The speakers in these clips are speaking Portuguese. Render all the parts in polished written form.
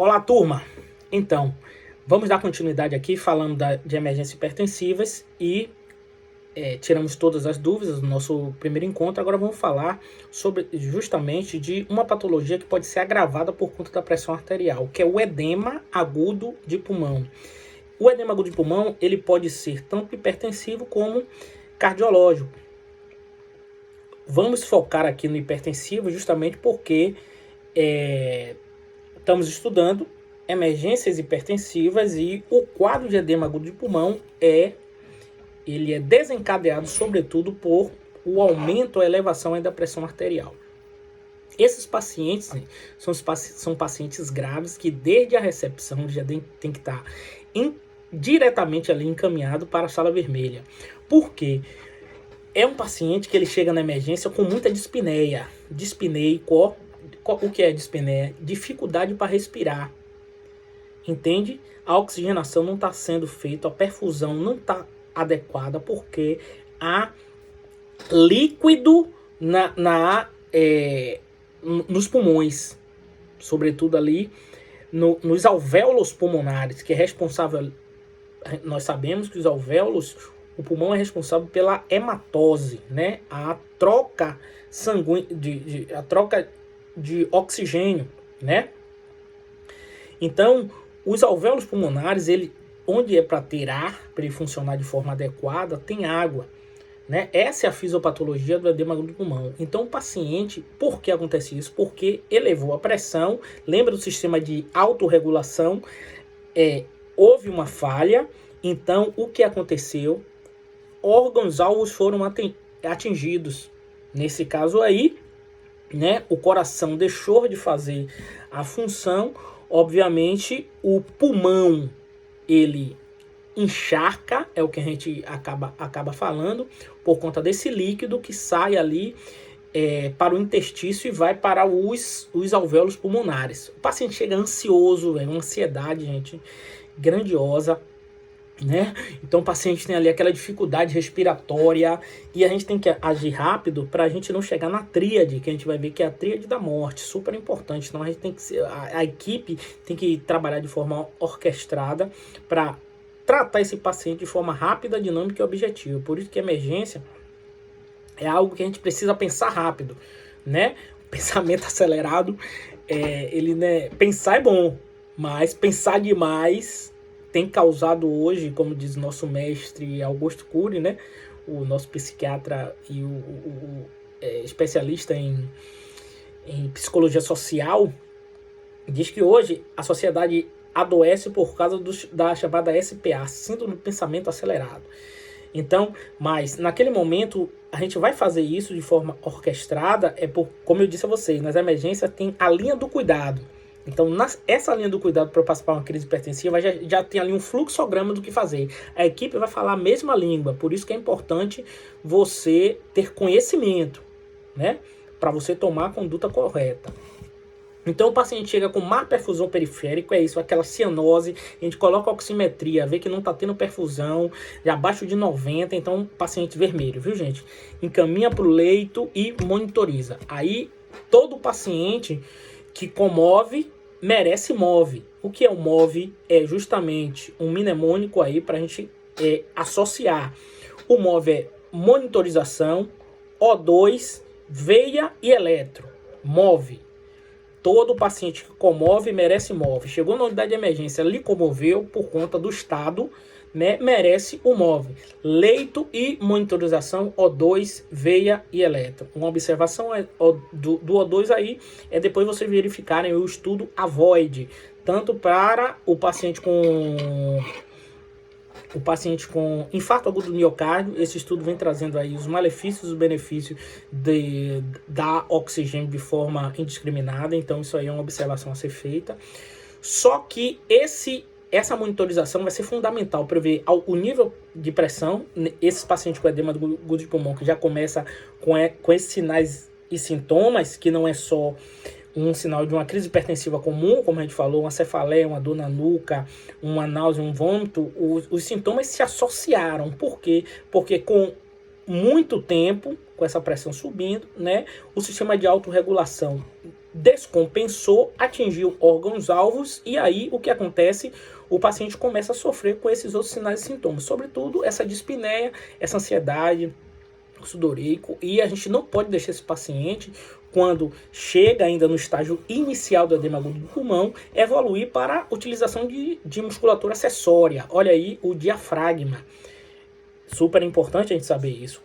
Olá, turma! Então, vamos dar continuidade aqui falando de emergências hipertensivas e tiramos todas as dúvidas do nosso primeiro encontro. Agora vamos falar sobre justamente de uma patologia que pode ser agravada por conta da pressão arterial, que é o edema agudo de pulmão. O edema agudo de pulmão, ele pode ser tanto hipertensivo como cardiológico. Vamos focar aqui no hipertensivo justamente porque estamos estudando emergências hipertensivas e o quadro de edema agudo de pulmão ele é desencadeado sobretudo por o aumento ou elevação da pressão arterial. Esses pacientes são pacientes graves que desde a recepção já tem que estar diretamente ali encaminhado para a sala vermelha. Por quê? É um paciente que ele chega na emergência com muita dispneia. Dispneico. O que é dispneia? Dificuldade para respirar. Entende? A oxigenação não está sendo feita, a perfusão não está adequada porque há líquido nos pulmões, sobretudo ali nos alvéolos pulmonares, que é responsável. Nós sabemos que os alvéolos, o pulmão é responsável pela hematose, né? A troca sanguínea, a troca de oxigênio, né? Então, os alvéolos pulmonares, onde é para ter ar, para ele funcionar de forma adequada, tem água, né? Essa é a fisiopatologia do edema agudo do pulmão. Então, o paciente, por que acontece isso? Porque elevou a pressão, lembra do sistema de autorregulação, houve uma falha, então o que aconteceu? Órgãos alvos foram atingidos. Nesse caso aí, né, o coração deixou de fazer a função, obviamente o pulmão ele encharca, é o que a gente acaba falando, por conta desse líquido que sai ali para o intestino e vai para os alvéolos pulmonares. O paciente chega ansioso, uma ansiedade, gente, grandiosa, né? Então o paciente tem ali aquela dificuldade respiratória e a gente tem que agir rápido para a gente não chegar na tríade, que a gente vai ver que é a tríade da morte, super importante. Então a gente tem que a equipe tem que trabalhar de forma orquestrada para tratar esse paciente de forma rápida, dinâmica e objetiva. Por isso que a emergência é algo que a gente precisa pensar rápido, né? O pensamento acelerado, né? Pensar é bom, mas pensar demais tem causado hoje, como diz nosso mestre Augusto Cury, né? O nosso psiquiatra e o especialista em psicologia social, diz que hoje a sociedade adoece por causa da chamada SPA, síndrome do pensamento acelerado. Então, mas naquele momento a gente vai fazer isso de forma orquestrada, como eu disse a vocês, nas emergências tem a linha do cuidado. Então, essa linha do cuidado para passar por uma crise hipertensiva já tem ali um fluxograma do que fazer. A equipe vai falar a mesma língua, por isso que é importante você ter conhecimento, né? Para você tomar a conduta correta. Então, o paciente chega com má perfusão periférica, é isso, aquela cianose, a gente coloca a oximetria, vê que não está tendo perfusão, já abaixo de 90, então, paciente vermelho, viu, gente? Encaminha para o leito e monitoriza. Aí, todo paciente que comove, merece MOV. O que é o MOV? É justamente um mnemônico aí para a gente associar. O MOV é monitorização, O2, veia e eletro. MOV. Todo paciente que comove merece MOV. Chegou na unidade de emergência, lhe comoveu por conta do estado, né, merece o MOV. Leito e monitorização, O2, veia e eletro. Uma observação do O2 aí é depois vocês verificarem o estudo AVOID, tanto para o paciente com infarto agudo do miocárdio. Esse estudo vem trazendo aí os malefícios e os benefícios da oxigênio de forma indiscriminada, então isso aí é uma observação a ser feita. Só que essa monitorização vai ser fundamental para ver o nível de pressão. Esses pacientes com edema agudo de pulmão que já começa com esses sinais e sintomas, que não é só um sinal de uma crise hipertensiva comum, como a gente falou, uma cefaleia, uma dor na nuca, uma náusea, um vômito, os sintomas se associaram. Por quê? Porque com muito tempo, com essa pressão subindo, né, o sistema de autorregulação descompensou, atingiu órgãos-alvos, e aí o que acontece? O paciente começa a sofrer com esses outros sinais e sintomas, sobretudo essa dispneia, essa ansiedade, sudoreico, e a gente não pode deixar esse paciente, quando chega ainda no estágio inicial do edema agudo do pulmão, evoluir para a utilização de musculatura acessória. Olha aí o diafragma. Super importante a gente saber isso.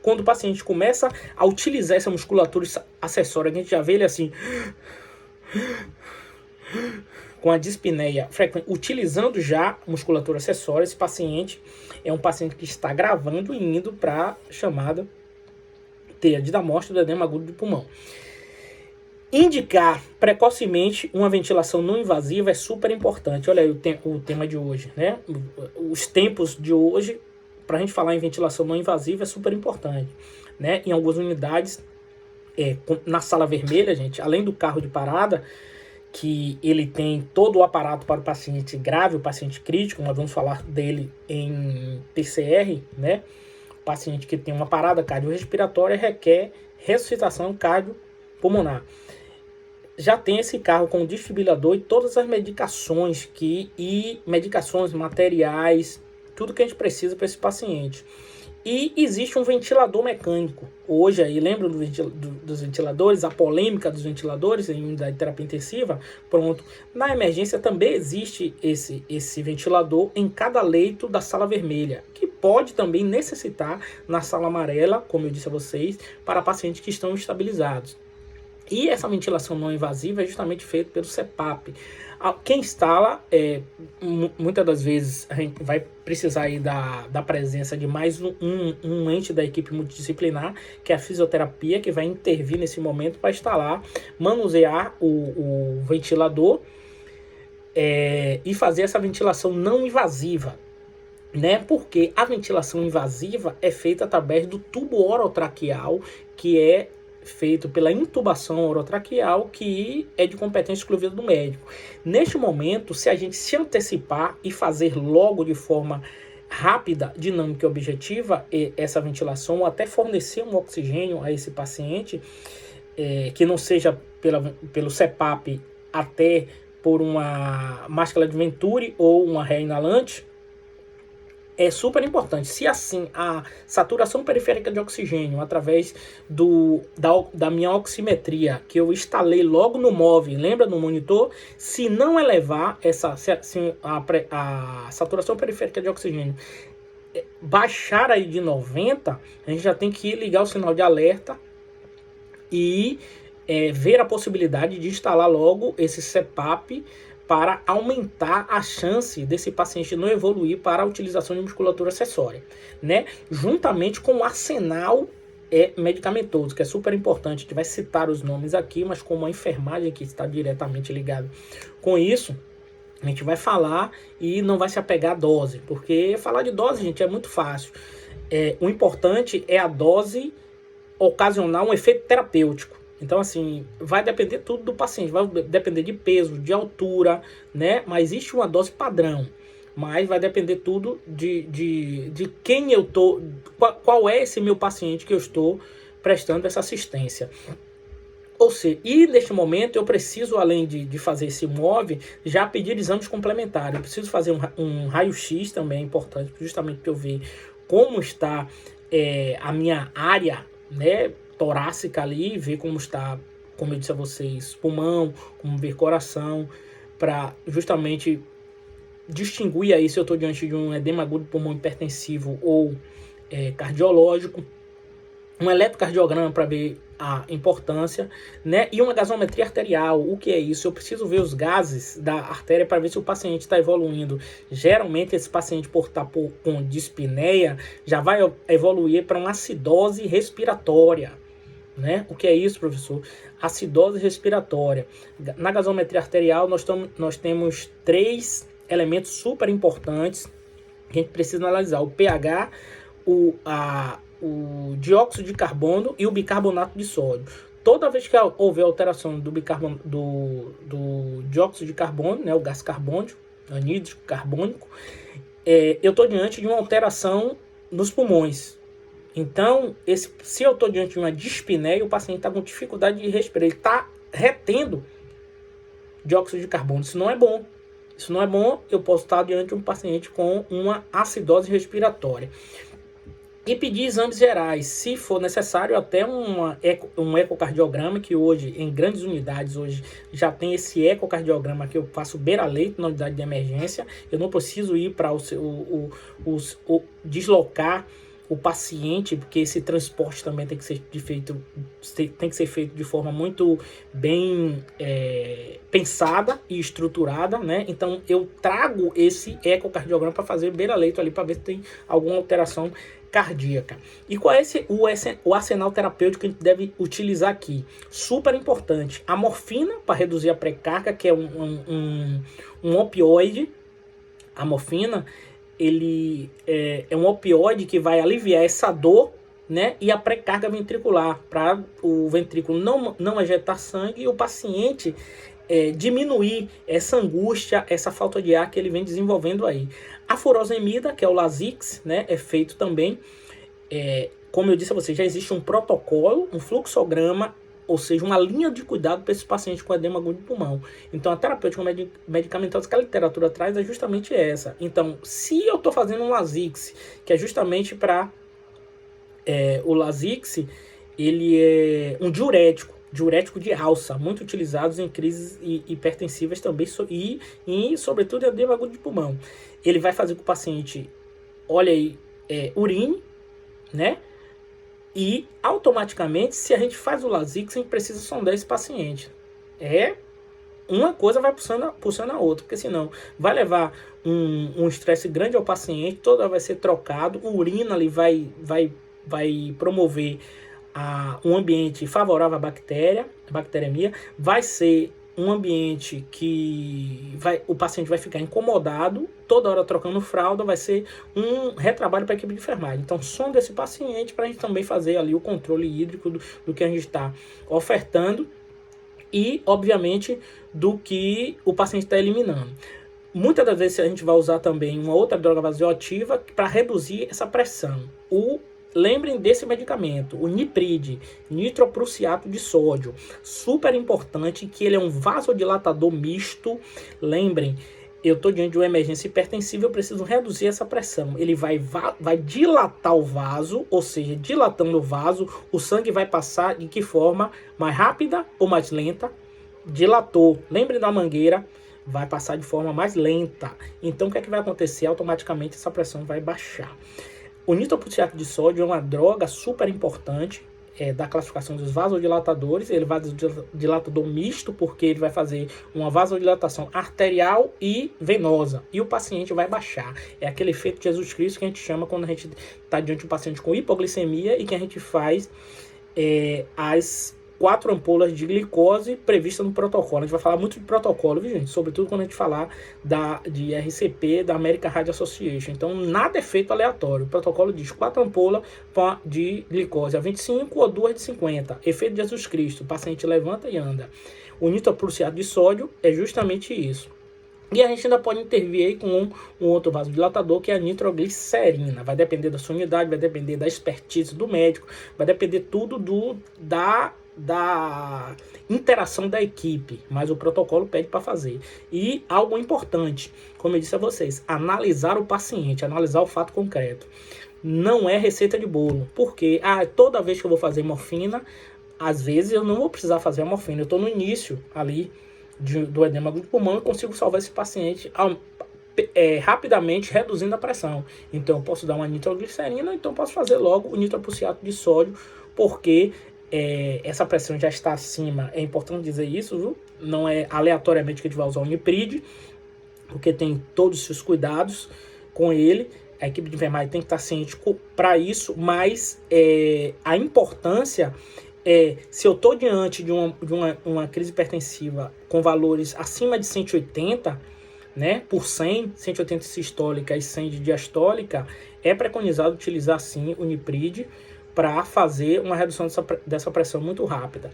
Quando o paciente começa a utilizar essa musculatura acessória, a gente já vê ele assim, com a dispneia frequente, utilizando já musculatura acessória. Esse paciente é um paciente que está gravando e indo para a chamada tríade da morte do edema agudo do pulmão. Indicar precocemente uma ventilação não invasiva é super importante. Olha aí o tema de hoje, né? Os tempos de hoje, para a gente falar em ventilação não invasiva, é super importante, né? Em algumas unidades, na sala vermelha, gente, além do carro de parada, que ele tem todo o aparato para o paciente grave, o paciente crítico, nós vamos falar dele em PCR, né? O paciente que tem uma parada cardiorrespiratória requer ressuscitação cardiopulmonar. Já tem esse carro com desfibrilador e todas as medicações medicações, materiais, tudo que a gente precisa para esse paciente. E existe um ventilador mecânico. Hoje aí, lembra dos ventiladores, a polêmica dos ventiladores em unidade de terapia intensiva? Pronto. Na emergência também existe esse ventilador em cada leito da sala vermelha, que pode também necessitar na sala amarela, como eu disse a vocês, para pacientes que estão estabilizados. E essa ventilação não invasiva é justamente feita pelo CPAP. Quem instala, muitas das vezes a gente vai precisar aí da presença de mais um ente da equipe multidisciplinar, que é a fisioterapia, que vai intervir nesse momento para instalar, manusear o ventilador e fazer essa ventilação não invasiva, né? Porque a ventilação invasiva é feita através do tubo orotraqueal, que é feito pela intubação orotraqueal, que é de competência exclusiva do médico. Neste momento, se a gente se antecipar e fazer logo de forma rápida, dinâmica e objetiva essa ventilação, ou até fornecer um oxigênio a esse paciente, que não seja pelo CPAP, até por uma máscara de Venturi ou uma réia inalante, é super importante. Se assim a saturação periférica de oxigênio através da minha oximetria, que eu instalei logo no móvel, lembra no monitor, se não elevar a saturação periférica de oxigênio baixar aí de 90, a gente já tem que ligar o sinal de alerta e ver a possibilidade de instalar logo esse CPAP para aumentar a chance desse paciente não evoluir para a utilização de musculatura acessória, né? Juntamente com o arsenal medicamentoso, que é super importante. A gente vai citar os nomes aqui, mas como a enfermagem que está diretamente ligada com isso, a gente vai falar e não vai se apegar à dose, porque falar de dose, gente, é muito fácil. O importante é a dose ocasionar um efeito terapêutico. Então, assim, vai depender tudo do paciente, vai depender de peso, de altura, né? Mas existe uma dose padrão, mas vai depender tudo de quem eu tô, qual é esse meu paciente que eu estou prestando essa assistência. Ou seja, e neste momento eu preciso, além de fazer esse MOV, já pedir exames complementares. Eu preciso fazer um raio-x também, é importante, justamente para eu ver como está a minha área, né, torácica ali, ver como está, como eu disse a vocês, pulmão, como ver coração, para justamente distinguir aí se eu estou diante de um edema agudo do pulmão hipertensivo ou cardiológico, um eletrocardiograma para ver a importância, né? E uma gasometria arterial. O que é isso? Eu preciso ver os gases da artéria para ver se o paciente está evoluindo. Geralmente esse paciente, por estar com dispneia, já vai evoluir para uma acidose respiratória, né? O que é isso, professor? Acidose respiratória. Na gasometria arterial nós temos 3 elementos super importantes que a gente precisa analisar: o pH, o dióxido de carbono e o bicarbonato de sódio. Toda vez que houver alteração do dióxido de carbono, né, o gás carbônico, anhídrico carbônico, eu estou diante de uma alteração nos pulmões, Então, se eu estou diante de uma dispneia, o paciente está com dificuldade de respirar, ele está retendo dióxido de carbono. Isso não é bom. Isso não é bom, eu posso estar diante de um paciente com uma acidose respiratória. E pedir exames gerais, se for necessário, até um ecocardiograma, que hoje, em grandes unidades, hoje já tem esse ecocardiograma que eu faço beira-leito na unidade de emergência. Eu não preciso ir para deslocar o paciente, porque esse transporte também tem que ser feito de forma muito bem pensada e estruturada, né? Então eu trago esse ecocardiograma para fazer beira-leito ali, para ver se tem alguma alteração cardíaca. E qual é o arsenal terapêutico que a gente deve utilizar aqui? Super importante. A morfina, para reduzir a pré-carga, que é um opioide. A morfina, ele é um opioide que vai aliviar essa dor, né, e a pré-carga ventricular, para o ventrículo não ejetar sangue e o paciente diminuir essa angústia, essa falta de ar que ele vem desenvolvendo aí. A furosemida, que é o Lasix, né, é feito também, como eu disse a você, já existe um protocolo, um fluxograma, ou seja, uma linha de cuidado para esses pacientes com edema agudo de pulmão. Então, a terapêutica medicamentosa que a literatura traz é justamente essa. Então, se eu estou fazendo um Lasix, que é justamente para... o Lasix, ele é um diurético de alça, muito utilizados em crises hipertensivas também, e sobretudo, edema agudo de pulmão. Ele vai fazer com que o paciente, urine, né? E automaticamente, se a gente faz o Lasix, a gente precisa sondar esse paciente. Uma coisa vai puxando a outra, porque senão vai levar um estresse grande ao paciente, toda vai ser trocado, a urina ali vai promover um ambiente favorável à bacteremia, vai ser um ambiente que o paciente vai ficar incomodado, toda hora trocando fralda, vai ser um retrabalho para a equipe de enfermagem. Então, sonda esse paciente para a gente também fazer ali o controle hídrico do que a gente está ofertando e, obviamente, do que o paciente está eliminando. Muitas das vezes a gente vai usar também uma outra droga vasoativa para reduzir essa pressão. Lembrem desse medicamento, o Nipride, nitroprusiato de sódio. Super importante que ele é um vasodilatador misto. Lembrem, eu estou diante de uma emergência hipertensiva, eu preciso reduzir essa pressão. Ele vai dilatar o vaso, ou seja, dilatando o vaso, o sangue vai passar de que forma? Mais rápida ou mais lenta? Dilatou. Lembrem da mangueira, vai passar de forma mais lenta. Então, o que é que vai acontecer? Automaticamente essa pressão vai baixar. O nitroprusiato de sódio é uma droga super importante da classificação dos vasodilatadores. Ele é vasodilatador misto, porque ele vai fazer uma vasodilatação arterial e venosa. E o paciente vai baixar. É aquele efeito de Jesus Cristo que a gente chama quando a gente está diante de um paciente com hipoglicemia e que a gente faz as 4 ampolas de glicose previstas no protocolo. A gente vai falar muito de protocolo, viu, gente? Sobretudo quando a gente falar de RCP, da American Heart Association. Então, nada é feito aleatório. O protocolo diz 4 ampolas de glicose a 25 ou 2 de 50. Efeito de Jesus Cristo. O paciente levanta e anda. O nitroprusiato de sódio é justamente isso. E a gente ainda pode intervir aí com um outro vasodilatador, que é a nitroglicerina. Vai depender da sua unidade, vai depender da expertise do médico, vai depender tudo da interação da equipe, mas o protocolo pede para fazer. E algo importante, como eu disse a vocês, analisar o paciente, analisar o fato concreto. Não é receita de bolo, porque toda vez que eu vou fazer morfina, às vezes eu não vou precisar fazer a morfina, eu estou no início ali do edema agudo de pulmão e consigo salvar esse paciente rapidamente, reduzindo a pressão. Então eu posso dar uma nitroglicerina, então eu posso fazer logo o nitroprusiato de sódio, porque essa pressão já está acima. É importante dizer isso, viu? Não é aleatoriamente que a gente vai usar o Nipride, porque tem todos os seus cuidados com ele. A equipe de enfermagem tem que estar ciente para isso, mas a importância se eu estou diante de uma crise hipertensiva com valores acima de 180, né, por 100, 180 sistólica e 100 de diastólica, é preconizado utilizar sim o Nipride para fazer uma redução dessa pressão muito rápida.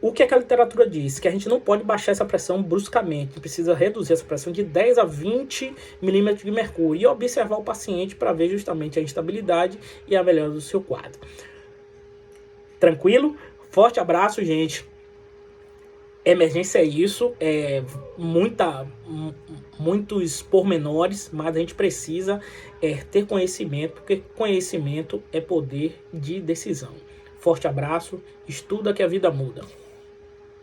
O que é que a literatura diz? Que a gente não pode baixar essa pressão bruscamente, precisa reduzir essa pressão de 10 a 20 milímetros de mercúrio e observar o paciente para ver justamente a instabilidade e a melhora do seu quadro. Tranquilo? Forte abraço, gente. Emergência é isso, muitos pormenores, mas a gente precisa ter conhecimento, porque conhecimento é poder de decisão. Forte abraço, estuda que a vida muda.